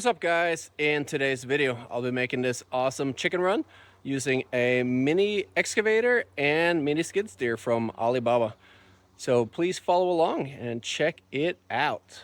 What's up, guys? In today's video I'll be making this awesome chicken run using a mini excavator and mini skid steer from Alibaba. So please follow along and check it out.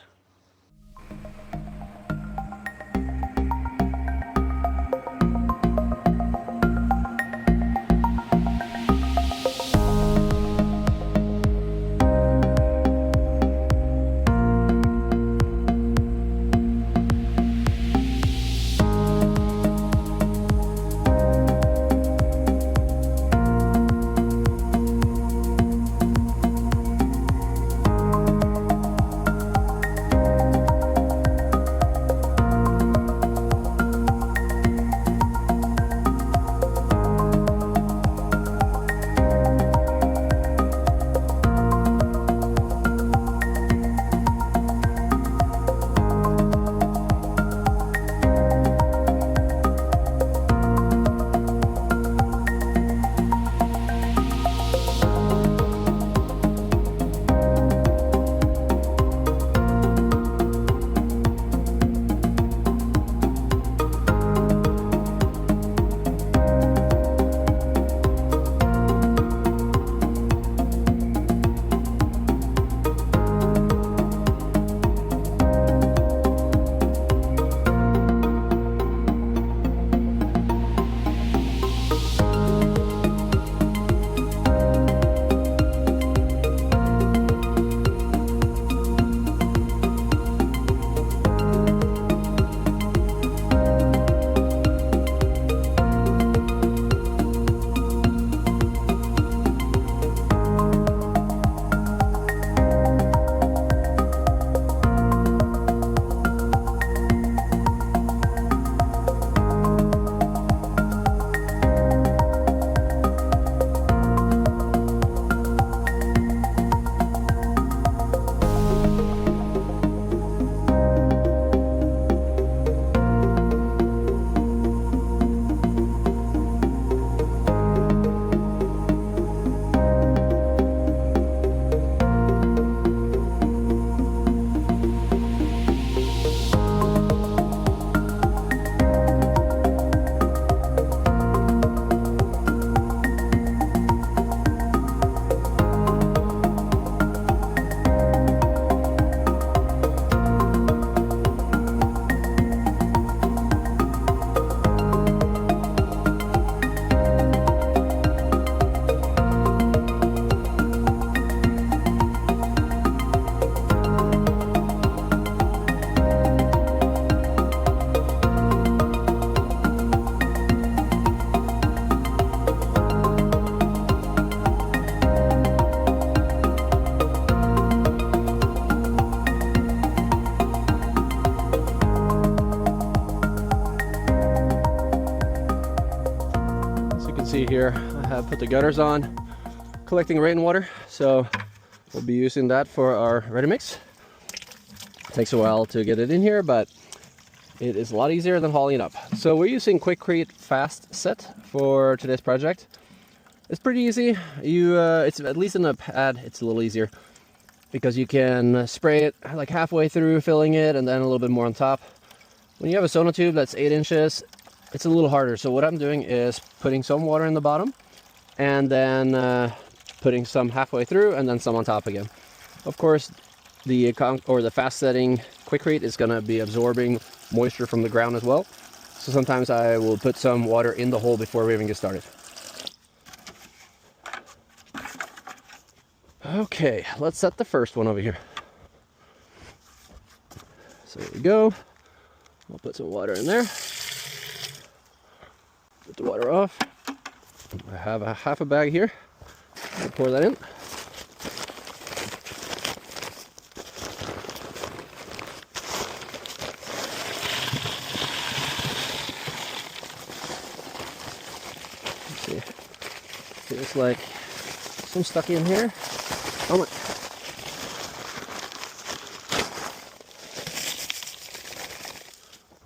See here, I have put the gutters on, collecting rainwater, so we'll be using that for our ready mix. Takes a while to get it in here, but it is a lot easier than hauling it up. So we're using Quikrete Fast Set for today's project. It's pretty easy. It's at least in the pad, it's a little easier because you can spray it like halfway through, filling it, and then a little bit more on top. When you have a sonotube that's 8 inches, it's a little harder. So what I'm doing is putting some water in the bottom and then putting some halfway through and then some on top again. Of course, the fast setting Quikrete is going to be absorbing moisture from the ground as well. So sometimes I will put some water in the hole before we even get started. Okay, let's set the first one over here. So there we go. I'll put some water in there. Put the water off. I have half a bag here. I'll pour that in. Let's see. Feels like some stuck in here. Oh my.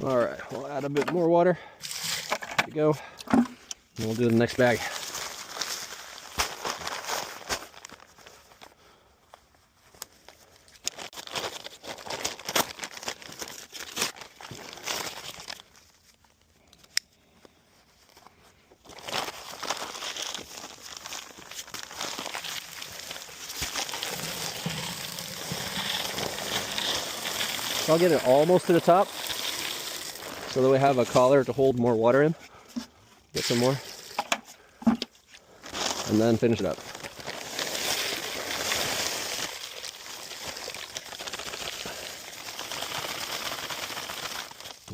All right, we'll add a bit more water. There we go. And we'll do the next bag. So I'll get it almost to the top so that we have a collar to hold more water in. Get some more. And then finish it up.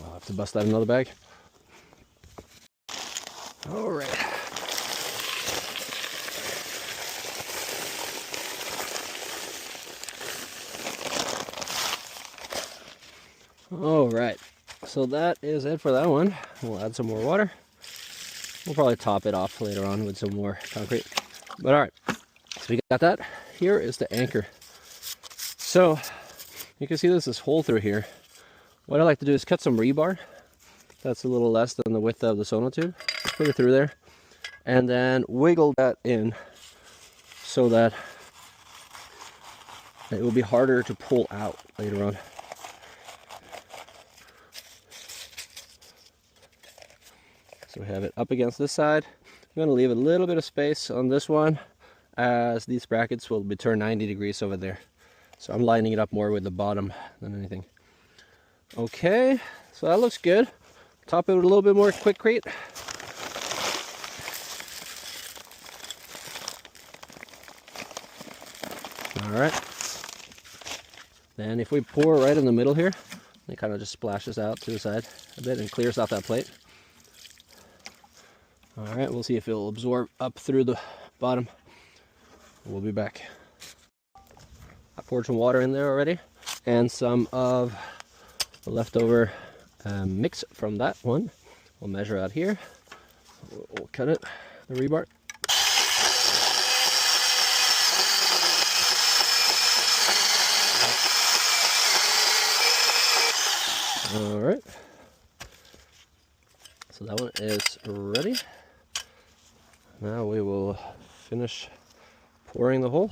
I'll have to bust out another bag. All right. All right, so that is it for that one. We'll add some more water. We'll probably top it off later on with some more concrete. But all right, so we got that. Here is the anchor. So you can see there's this hole through here. What I like to do is cut some rebar. That's a little less than the width of the sonotube. Put it through there and then wiggle that in so that it will be harder to pull out later on. So we have it up against this side. I'm going to leave a little bit of space on this one as these brackets will be turned 90 degrees over there. So I'm lining it up more with the bottom than anything. Okay, so that looks good. Top it with a little bit more quickcrete. All right. Then if we pour right in the middle here, it kind of just splashes out to the side a bit and clears off that plate. All right, we'll see if it'll absorb up through the bottom. We'll be back. I poured some water in there already and some of the leftover mix from that one. We'll measure out here. We'll cut it, the rebar. All right. So that one is ready. Now we will finish pouring the hole.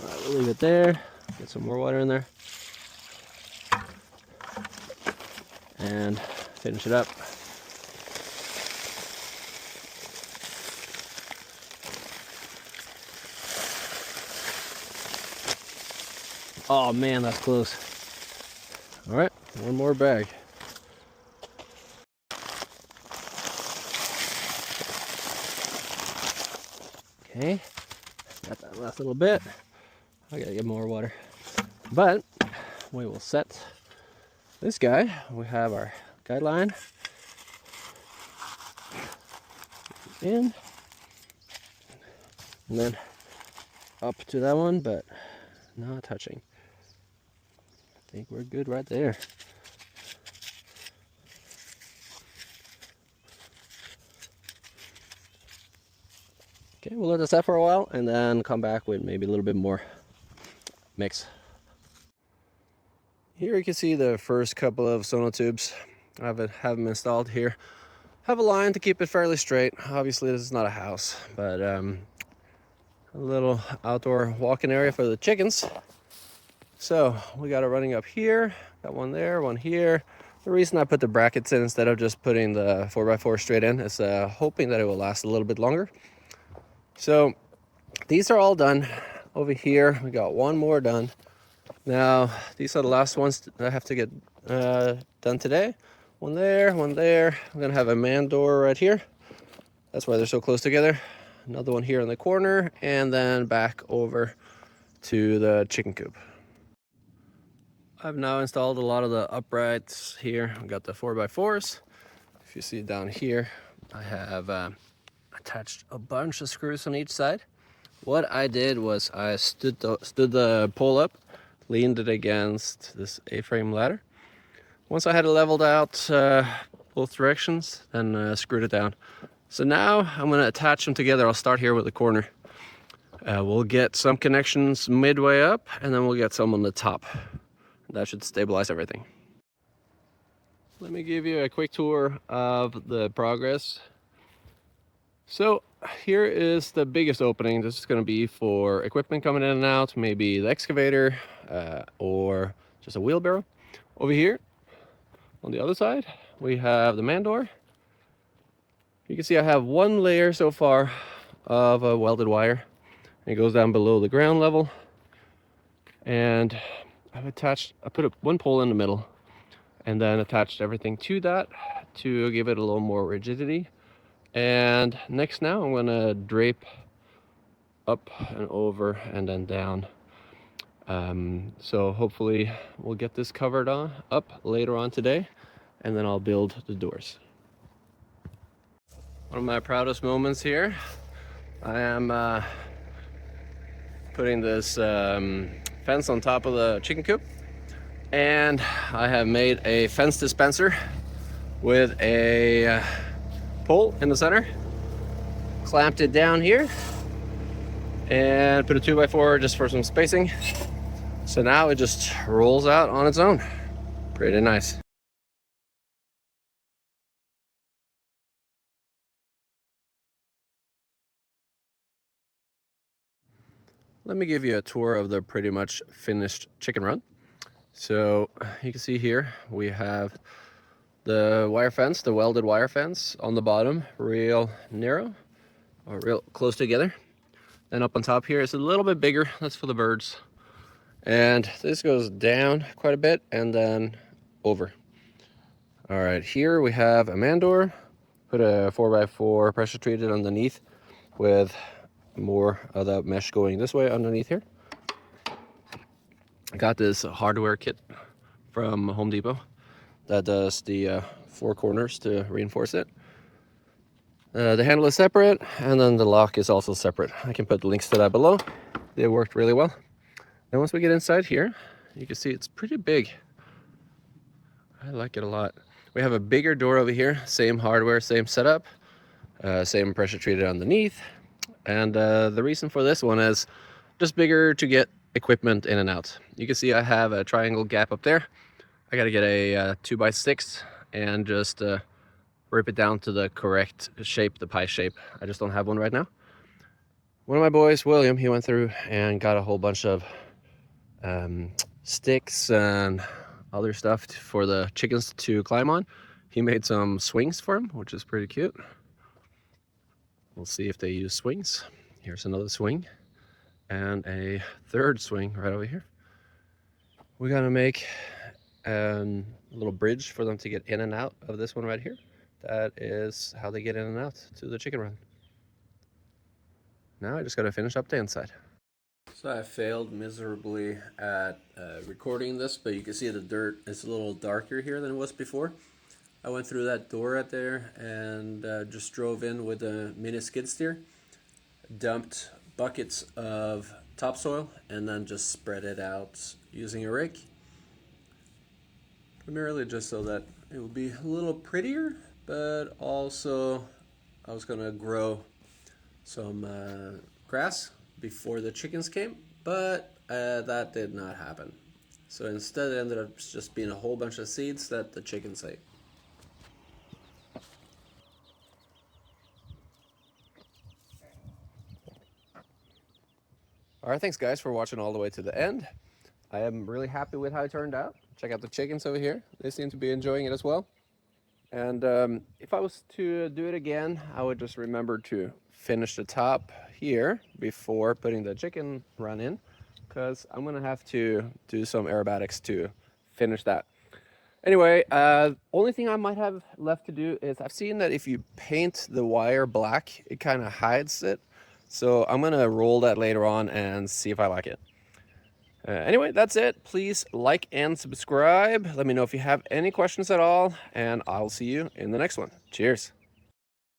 All right, we'll leave it there. Get some more water in there. And finish it up. Oh man, that's close. All right, one more bag. Okay, got that last little bit. I gotta get more water. But we will set this guy. We have our guideline in, and then up to that one, but not touching. I think we're good right there. Okay, we'll let this set for a while and then come back with maybe a little bit more mix. Here you can see the first couple of sonotubes. I have them installed here. Have a line to keep it fairly straight. Obviously this is not a house, but a little outdoor walking area for the chickens. So we got it running up here, got one there, one here. The reason I put the brackets in instead of just putting the 4x4 straight in is hoping that it will last a little bit longer. So these are all done. Over here we got one more done. Now these are the last ones that I have to get done today. One there, one there. I'm gonna have a man door right here. That's why they're so close together. Another one here in the corner, and then back over to the chicken coop. I've now installed a lot of the uprights here. I've got the 4x4s. If you see down here, I have attached a bunch of screws on each side. What I did was I stood the pole up, leaned it against this A-frame ladder. Once I had it leveled out both directions, then screwed it down. So now I'm going to attach them together. I'll start here with the corner. We'll get some connections midway up, and then we'll get some on the top. That should stabilize everything. Let me give you a quick tour of the progress. So here is the biggest opening. This is going to be for equipment coming in and out, maybe the excavator or just a wheelbarrow. Over here on the other side, we have the man door. You can see I have one layer so far of a welded wire. It goes down below the ground level, and I put one pole in the middle and then attached everything to that to give it a little more rigidity. And next, now I'm gonna drape up and over and then down. So hopefully we'll get this covered up later on today, and then I'll build the doors. One of my proudest moments here, I am putting this fence on top of the chicken coop, and I have made a fence dispenser with a pole in the center, clamped it down here, and put a 2x4 just for some spacing. So now it just rolls out on its own. Pretty nice. Let me give you a tour of the pretty much finished chicken run. So you can see here we have the wire fence, the welded wire fence on the bottom, real narrow or real close together. Then up on top here is a little bit bigger, that's for the birds. And this goes down quite a bit and then over. All right, here we have a man door, put a 4x4 pressure treated underneath with more of that mesh going this way underneath here. I got this hardware kit from Home Depot that does the four corners to reinforce it. The handle is separate, and then the lock is also separate. I can put links to that below. They worked really well. And once we get inside here, you can see it's pretty big. I like it a lot. We have a bigger door over here, same hardware, same setup, same pressure treated underneath. And the reason for this one is just bigger to get equipment in and out. You can see I have a triangle gap up there. I gotta get a 2x6 and just rip it down to the correct shape, the pie shape. I just don't have one right now. One of my boys, William, he went through and got a whole bunch of sticks and other stuff for the chickens to climb on. He made some swings for them, which is pretty cute. We'll see if they use swings. Here's another swing and a third swing right over here. We're gonna make a little bridge for them to get in and out of this one right here. That is how they get in and out to the chicken run. Now I just gotta finish up the inside. So I failed miserably at recording this, but you can see the dirt is a little darker here than it was before. I went through that door right there and just drove in with a mini skid steer, dumped buckets of topsoil, and then just spread it out using a rake. Primarily just so that it would be a little prettier, but also I was gonna grow some grass before the chickens came, but that did not happen. So instead it ended up just being a whole bunch of seeds that the chickens ate. All right, thanks guys for watching all the way to the end. I am really happy with how it turned out. Check out the chickens over here. They seem to be enjoying it as well. And if I was to do it again, I would just remember to finish the top here before putting the chicken run in, because I'm gonna have to do some aerobatics to finish that. Anyway, only thing I might have left to do is I've seen that if you paint the wire black, it kind of hides it. So I'm gonna roll that later on and see if I like it. Anyway, that's it. Please like and subscribe. Let me know if you have any questions at all, and I'll see you in the next one. Cheers.